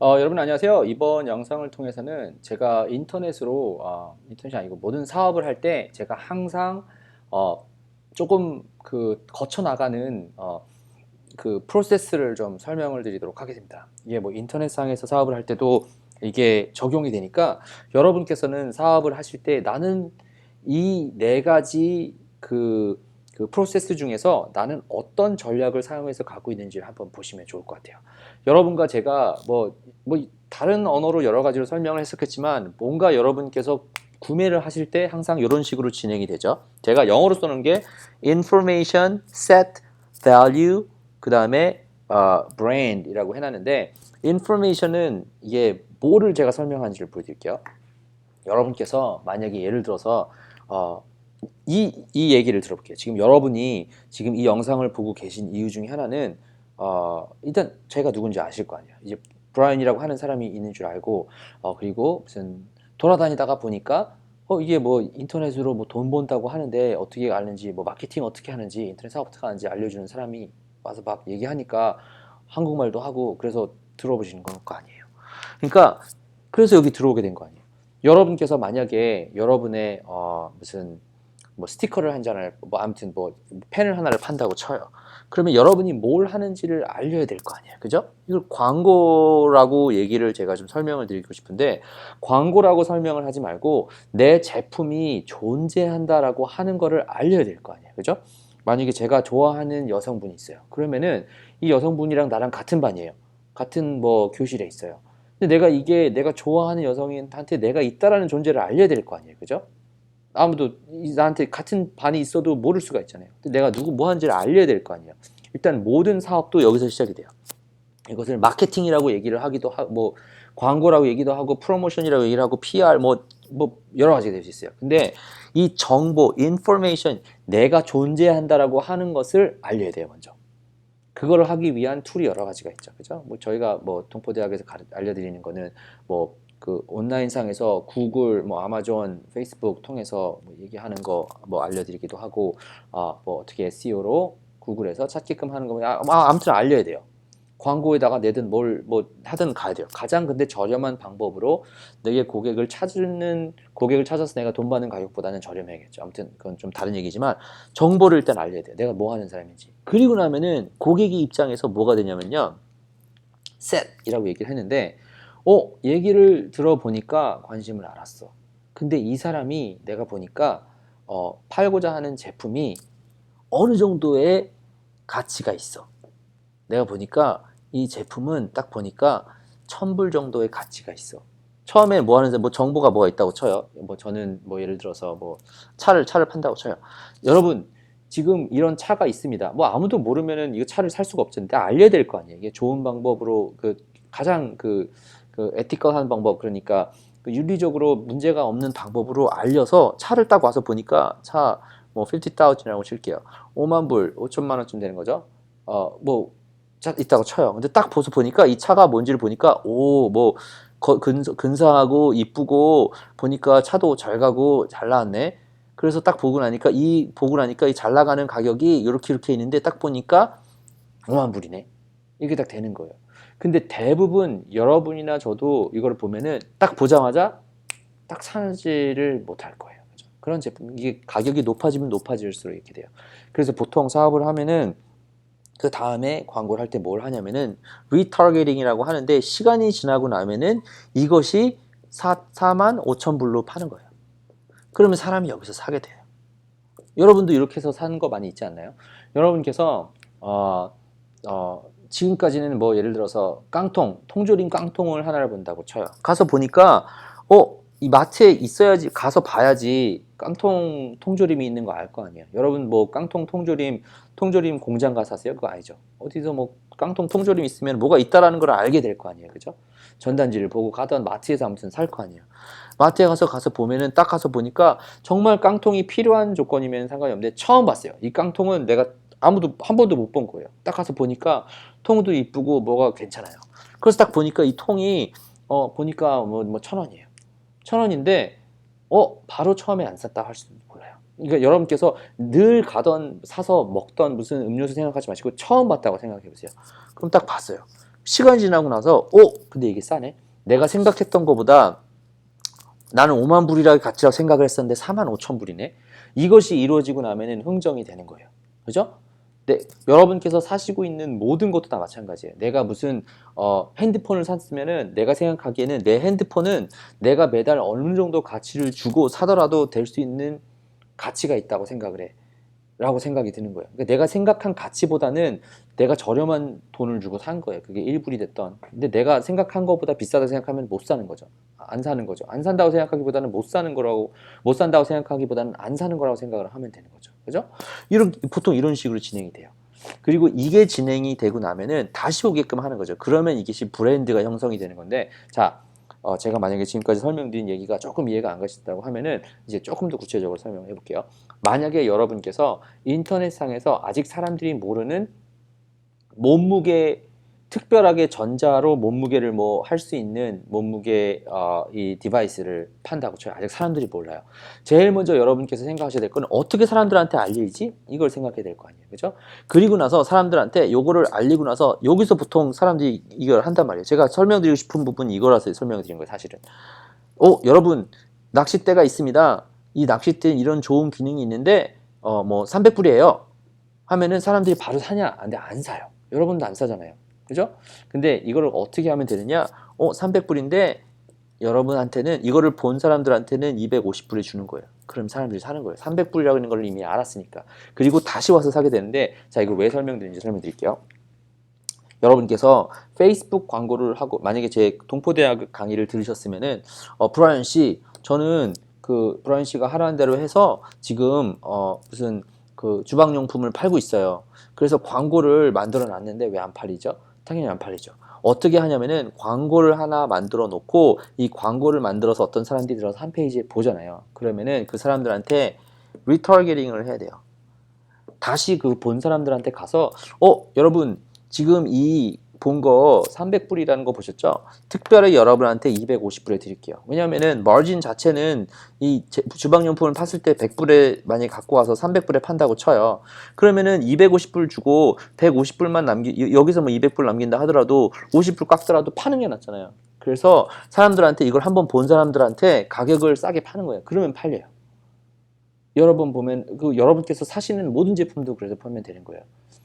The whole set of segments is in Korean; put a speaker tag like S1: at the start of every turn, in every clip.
S1: 여러분 안녕하세요. 이번 영상을 통해서는 제가 인터넷이 아니고 모든 사업을 할 때 제가 항상 어, 조금 거쳐 나가는 그 프로세스를 좀 설명을 드리도록 하겠습니다. 이게 뭐 인터넷상에서 사업을 할 때도 이게 적용이 되니까 여러분께서는 사업을 하실 때 나는 이 네 가지 그 프로세스 중에서 나는 어떤 전략을 사용해서 갖고 있는지를 한번 보시면 좋을 것 같아요. 여러분과 제가 뭐 다른 언어로 여러 가지로 설명을 했었겠지만 뭔가 여러분께서 구매를 하실 때 항상 이런 식으로 진행이 되죠. 제가 영어로 쓰는 게 information, set, value, 그 다음에 brand이라고 해놨는데 information은 이게 뭐를 제가 설명하는지를 보여드릴게요. 여러분께서 만약에 예를 들어서 어, 이 얘기를 들어볼게요. 지금 여러분이 지금 이 영상을 보고 계신 이유 중에 하나는 일단 제가 누군지 아실 거 아니에요. 이제 브라이언이라고 하는 사람이 있는 줄 알고 그리고 무슨 돌아다니다가 보니까 이게 뭐 인터넷으로 뭐 돈 번다고 하는데 어떻게 아는지 뭐 마케팅 어떻게 하는지 인터넷 사업 어떻게 하는지 알려주는 사람이 와서 막 얘기하니까 한국말도 하고 그래서 들어보시는 거 아니에요. 그러니까 그래서 여기 들어오게 된 거 아니에요. 여러분께서 만약에 여러분의 무슨 뭐 스티커를 한 장을 뭐 아무튼 뭐 펜을 하나를 판다고 쳐요. 그러면 여러분이 뭘 하는지를 알려야 될 거 아니에요. 그죠? 이걸 광고라고 얘기를 제가 좀 설명을 드리고 싶은데 광고라고 설명을 하지 말고 내 제품이 존재한다라고 하는 거를 알려야 될 거 아니에요. 그죠? 만약에 제가 좋아하는 여성분이 있어요. 그러면은 이 여성분이랑 나랑 같은 반이에요. 같은 뭐 교실에 있어요. 근데 내가 좋아하는 여성한테 내가 있다라는 존재를 알려야 될 거 아니에요. 그죠? 아무도 나한테 같은 반이 있어도 모를 수가 있잖아요. 근데 내가 누구 뭐 하는지를 알려야 될 거 아니에요. 일단 모든 사업도 여기서 시작이 돼요. 이것을 마케팅이라고 얘기를 하기도 하고 뭐 광고라고 얘기도 하고 프로모션이라고 얘기를 하고 PR 뭐 여러 가지가 될 수 있어요. 근데 이 정보, 인포메이션 내가 존재한다라고 하는 것을 알려야 돼요, 먼저. 그거를 하기 위한 툴이 여러 가지가 있죠. 그죠? 뭐 저희가 뭐 동포대학에서 알려드리는 거는 뭐 그 온라인상에서 구글, 뭐 아마존, 페이스북 통해서 뭐 얘기하는 거 뭐 알려드리기도 하고 뭐 어떻게 SEO로 구글에서 찾게끔 하는 거 아무튼 알려야 돼요. 광고에다가 내든 뭘 뭐 하든 가야 돼요. 가장 근데 저렴한 방법으로 내게 고객을 찾아서 내가 돈 받는 가격보다는 저렴해야겠죠. 아무튼 그건 좀 다른 얘기지만 정보를 일단 알려야 돼요. 내가 뭐 하는 사람인지. 그리고 나면은 고객이 입장에서 뭐가 되냐면요. 셋이라고 얘기를 했는데 얘기를 들어보니까 관심을 알았어. 근데 이 사람이 내가 보니까 팔고자 하는 제품이 어느 정도의 가치가 있어. 내가 보니까 이 제품은 딱 보니까 1,000불 정도의 가치가 있어. 처음에 뭐 하는데 뭐 정보가 뭐가 있다고 쳐요. 뭐 저는 뭐 예를 들어서 뭐 차를 판다고 쳐요. 여러분 지금 이런 차가 있습니다. 뭐 아무도 모르면은 이거 차를 살 수가 없잖아요. 알려야 될 거 아니에요. 이게 좋은 방법으로 가장 에티컬한 방법 그러니까 윤리적으로 문제가 없는 방법으로 알려서 차를 딱 와서 보니까 차 뭐 50,000이라고 칠게요. 5만 불, 5천만 원쯤 되는 거죠. 뭐 있다고 쳐요. 근데 딱 보니까 이 차가 뭔지를 보니까 뭐 근사하고 이쁘고 보니까 차도 잘 가고 잘 나왔네. 그래서 딱 보고 나니까 이 잘 나가는 가격이 이렇게 있는데 딱 보니까 5만 불이네. 이게 딱 되는 거예요. 근데 대부분 여러분이나 저도 이걸 보면은 딱 보자마자 딱 사지를 못할 거예요. 그죠? 그런 제품 이게 가격이 높아지면 높아질수록 이렇게 돼요. 그래서 보통 사업을 하면은 그 다음에 광고를 할 때 뭘 하냐면은 리타겟팅이라고 하는데 시간이 지나고 나면은 이것이 4만 5천 불로 파는 거예요. 그러면 사람이 여기서 사게 돼요. 여러분도 이렇게 해서 사는 거 많이 있지 않나요? 여러분께서 지금까지는 뭐 예를 들어서 통조림 깡통을 하나를 본다고 쳐요. 가서 보니까 이 마트에 있어야지 가서 봐야지 통조림이 있는 거 알 거 아니에요. 여러분 뭐 통조림 공장 가서 사세요? 그거 아니죠. 어디서 뭐 통조림 있으면 뭐가 있다라는 걸 알게 될 거 아니에요. 그죠? 전단지를 보고 가던 마트에서 아무튼 살 거 아니에요. 마트에 가서 보면은 딱 가서 보니까 정말 깡통이 필요한 조건이면 상관이 없는데 처음 봤어요. 이 깡통은 내가 아무도 한 번도 못 본 거예요. 딱 가서 보니까 통도 이쁘고 뭐가 괜찮아요. 그래서 딱 보니까 이 통이 보니까 뭐 1,000원이에요. 1,000원인데 바로 처음에 안 샀다 할 수도 몰라요. 그러니까 여러분께서 늘 가던 사서 먹던 무슨 음료수 생각하지 마시고 처음 봤다고 생각해 보세요. 그럼 딱 봤어요. 시간이 지나고 나서 근데 이게 싸네. 내가 생각했던 것보다 나는 5만 불이라고 가치라고 생각을 했었는데 4만 5천 불이네. 이것이 이루어지고 나면은 흥정이 되는 거예요. 그죠? 네, 여러분께서 사시고 있는 모든 것도 다 마찬가지예요. 내가 무슨 핸드폰을 샀으면은 내가 생각하기에는 내 핸드폰은 내가 매달 어느 정도 가치를 주고 사더라도 될 수 있는 가치가 있다고 생각을 해. 라고 생각이 드는 거예요. 그러니까 내가 생각한 가치보다는 내가 저렴한 돈을 주고 산 거예요. 그게 1불이 됐던. 근데 내가 생각한 것보다 비싸다고 생각하면 못 사는 거죠. 안 사는 거죠. 안 산다고 생각하기보다는 못 사는 거라고, 못 산다고 생각하기보다는 안 사는 거라고 생각을 하면 되는 거죠. 그죠? 보통 이런 식으로 진행이 돼요. 그리고 이게 진행이 되고 나면은 다시 오게끔 하는 거죠. 그러면 이것이 브랜드가 형성이 되는 건데, 자, 제가 만약에 지금까지 설명드린 얘기가 조금 이해가 안 가신다고 하면은 이제 조금 더 구체적으로 설명해 볼게요. 만약에 여러분께서 인터넷상에서 아직 사람들이 모르는 몸무게, 특별하게 전자로 몸무게를 뭐 할 수 있는 몸무게 이 디바이스를 판다고 쳐요. 아직 사람들이 몰라요. 제일 먼저 여러분께서 생각하셔야 될 거는 어떻게 사람들한테 알리지? 이걸 생각해야 될 거 아니에요. 그죠? 그리고 나서 사람들한테 요거를 알리고 나서 여기서 보통 사람들이 이걸 한단 말이에요. 제가 설명드리고 싶은 부분이 이거라서 설명을 드린 거예요, 사실은. 여러분, 낚싯대가 있습니다. 이 낚싯대는 이런 좋은 기능이 있는데 뭐 300불이에요. 하면은 사람들이 바로 사냐? 근데 안 사요. 여러분도 안 사잖아요. 그죠? 근데 이거를 어떻게 하면 되느냐? 300불인데 여러분한테는 이거를 본 사람들한테는 250불에 주는 거예요. 그럼 사람들이 사는 거예요. 300불이라고 하는 걸 이미 알았으니까. 그리고 다시 와서 사게 되는데, 자, 이걸 왜 설명드리는지 설명드릴게요. 여러분께서 페이스북 광고를 하고, 만약에 제 동포대학 강의를 들으셨으면은 브라이언 씨, 저는 브라이언 씨가 하라는 대로 해서 지금 무슨 그 주방용품을 팔고 있어요. 그래서 광고를 만들어 놨는데 왜 안 팔리죠? 당연히 안 팔리죠. 어떻게 하냐면은 광고를 하나 만들어 놓고 이 광고를 만들어서 어떤 사람들이 들어서 한 페이지에 보잖아요. 그러면은 그 사람들한테 리타르게팅을 해야 돼요. 다시 그 본 사람들한테 가서 여러분 지금 이 본 거 300불이라는 거 보셨죠? 특별히 여러분한테 250불에 드릴게요. 왜냐면은 마진 자체는 이 주방용품을 팠을 때 100불에 만약에 갖고 와서 300불에 판다고 쳐요. 그러면은 250불 주고 150불만 여기서 뭐 200불 남긴다 하더라도 50불 깎더라도 파는 게 낫잖아요. 그래서 사람들한테 이걸 한번 본 사람들한테 가격을 싸게 파는 거예요. 그러면 팔려요. 여러분 보면 여러분께서 사시는 모든 제품도 그래서 팔면 되는 거예요.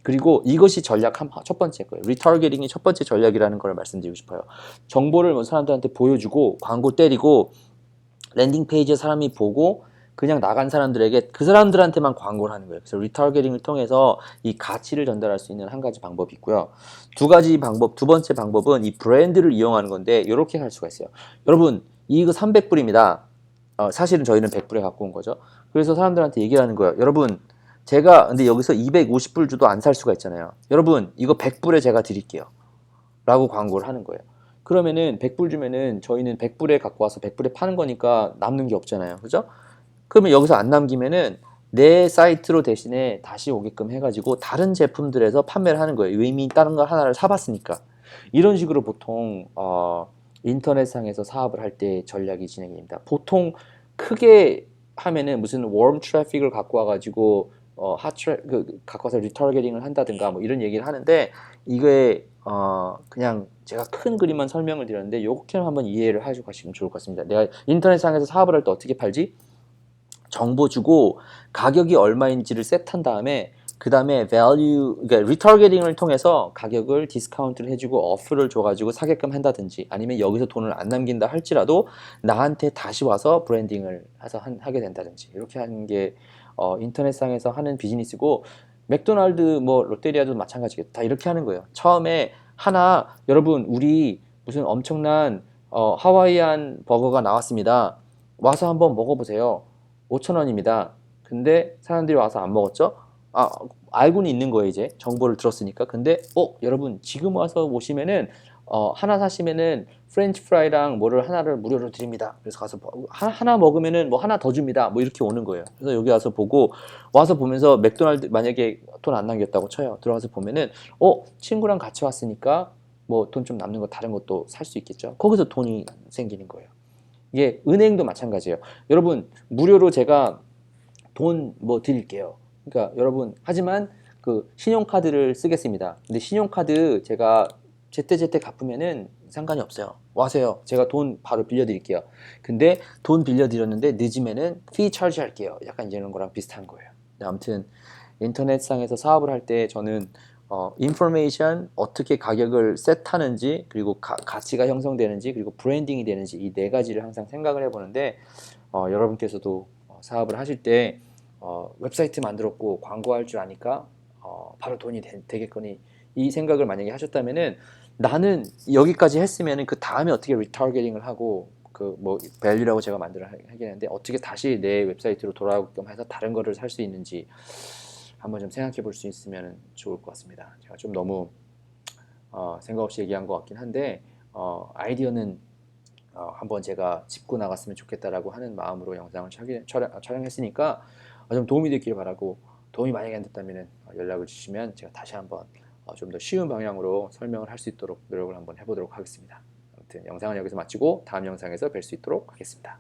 S1: 그리고 이것이 전략 첫 번째 거예요. 리타르게팅이 첫 번째 전략이라는 걸 말씀드리고 싶어요. 정보를 뭐 사람들한테 보여주고 광고 때리고 랜딩 페이지에 사람이 보고 그냥 나간 사람들에게 그 사람들한테만 광고를 하는 거예요. 그래서 리타르게팅을 통해서 이 가치를 전달할 수 있는 한 가지 방법이 있고요. 두 번째 방법은 이 브랜드를 이용하는 건데 이렇게 할 수가 있어요. 여러분 이거 300불입니다. 사실은 저희는 100불에 갖고 온 거죠. 그래서 사람들한테 얘기하는 거예요. 여러분, 제가 근데 여기서 250불 주도 안 살 수가 있잖아요. 여러분, 이거 100불에 제가 드릴게요. 라고 광고를 하는 거예요. 그러면은 100불 주면은 저희는 100불에 갖고 와서 100불에 파는 거니까 남는 게 없잖아요. 그죠? 그러면 여기서 안 남기면은 내 사이트로 대신에 다시 오게끔 해가지고 다른 제품들에서 판매를 하는 거예요. 이미 다른 걸 하나를 사봤으니까. 이런 식으로 보통 인터넷상에서 사업을 할 때 전략이 진행이 됩니다. 보통 크게 하면은 무슨 웜 트래픽을 갖고 와가지고 갖고 와서 리타르게팅을 한다든가 뭐 이런 얘기를 하는데 이게 그냥 제가 큰 그림만 설명을 드렸는데 이렇게만 한번 이해를 하시고 가시면 좋을 것 같습니다. 내가 인터넷상에서 사업을 할 때 어떻게 팔지? 정보 주고 가격이 얼마인지를 세트한 다음에 그 다음에 그러니까 리타르게팅을 통해서 가격을 디스카운트를 해주고 어플을 줘가지고 사게끔 한다든지 아니면 여기서 돈을 안 남긴다 할지라도 나한테 다시 와서 브랜딩을 해서 하게 된다든지 이렇게 하는 게 인터넷상에서 하는 비즈니스고 맥도날드 뭐 롯데리아도 마찬가지겠다. 다 이렇게 하는 거예요. 처음에 여러분 우리 무슨 엄청난 하와이안 버거가 나왔습니다. 와서 한번 먹어보세요. 5,000원입니다. 근데 사람들이 와서 안 먹었죠? 알고는 있는 거예요, 이제. 정보를 들었으니까. 근데, 여러분, 지금 와서 오시면은, 하나 사시면은, 프렌치 프라이랑 뭐를 하나를 무료로 드립니다. 그래서 가서, 하나 먹으면은 뭐 하나 더 줍니다. 뭐 이렇게 오는 거예요. 그래서 여기 와서 와서 보면서 맥도날드, 만약에 돈 안 남겼다고 쳐요. 들어가서 보면은, 친구랑 같이 왔으니까, 뭐 돈 좀 남는 거 다른 것도 살 수 있겠죠. 거기서 돈이 생기는 거예요. 이게 은행도 마찬가지예요. 여러분 무료로 제가 돈 뭐 드릴게요. 그러니까 여러분 하지만 그 신용카드를 쓰겠습니다. 근데 신용카드 제가 제때제때 갚으면은 상관이 없어요. 와세요. 제가 돈 바로 빌려드릴게요. 근데 돈 빌려드렸는데 늦으면은 fee charge 할게요. 약간 이런 거랑 비슷한 거예요. 아무튼 인터넷상에서 사업을 할 때 저는 인포메이션 어떻게 가격을 셋하는지 그리고 가치가 형성되는지 그리고 브랜딩이 되는지 이 네 가지를 항상 생각을 해보는데 여러분께서도 사업을 하실 때 웹사이트 만들었고 광고할 줄 아니까 바로 돈이 되겠거니 이 생각을 만약에 하셨다면은 나는 여기까지 했으면은 그 다음에 어떻게 리타르게팅을 하고 그 뭐 밸류라고 제가 만들어 하긴 했는데 어떻게 다시 내 웹사이트로 돌아오게끔 해서 다른 거를 살 수 있는지 한번 좀 생각해 볼 수 있으면 좋을 것 같습니다. 제가 좀 너무 생각 없이 얘기한 것 같긴 한데 아이디어는 한번 제가 짚고 나갔으면 좋겠다라고 하는 마음으로 영상을 촬영했으니까 좀 도움이 됐기를 바라고 도움이 만약에 안 됐다면 연락을 주시면 제가 다시 한번 좀 더 쉬운 방향으로 설명을 할 수 있도록 노력을 한번 해보도록 하겠습니다. 아무튼 영상은 여기서 마치고 다음 영상에서 뵐 수 있도록 하겠습니다.